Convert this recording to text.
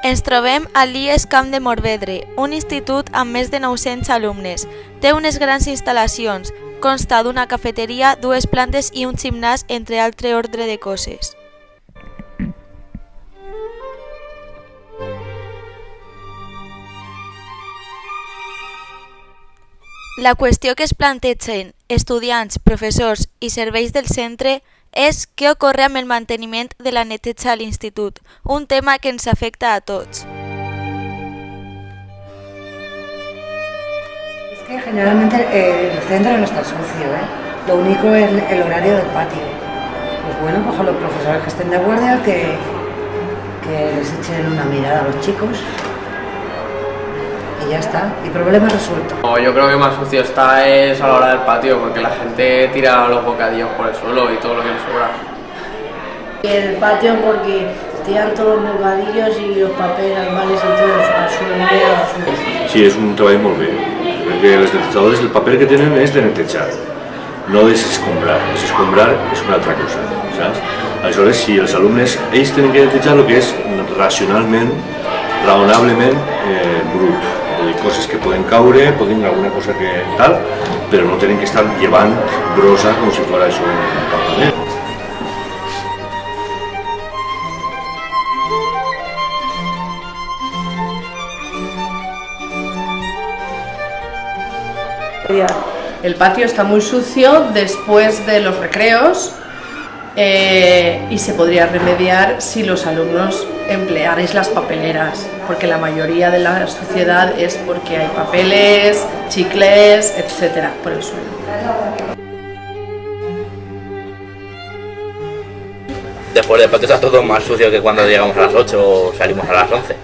Ens trobem al l'IES Camp de Morvedre, un institut amb més de 900 alumnes. Té unes grans instal·lacions, consta d'una cafeteria, 2 plantes i un gimnàs, entre altre ordre de coses. La qüestió que es plantegen estudiants, professors i serveis del centre és què ocorre amb el manteniment de la neteja a l'institut, un tema que ens afecta a tots. Es que generalmente el centro no está sucio, ¿eh? Lo único es el horario del patio. Pues bueno, pues a los profesores que estén de guardia que les echen una mirada a los chicos. Y ya está, y problema resuelto. Yo creo que más sucio está es a la hora del patio, porque la gente tira los bocadillos por el suelo y todo lo que les sobra. El patio porque tiran todos los bocadillos y los papeles, albales y todo al suelo, a la basura. Sí, és un treball molt bé, perquè els netejadors el paper que tenen és de netejar, no desescombrar. Desescombrar és una altra cosa, saps? Aleshores, si els alumnes, ells tenen que netejar el que és racionalment, raonablement brut. Coses que poden caure, poden alguna cosa que tal, però no tenen que estar llevant brossa com si fos això un campament. El patio está muy sucio después de los recreos y se podría remediar si los alumnos emplearais las papeleras, porque la mayoría de la suciedad es porque hay papeles, chicles, etcétera, por el suelo. Después del patio está todo más sucio que cuando llegamos a las 8 o salimos a las 11.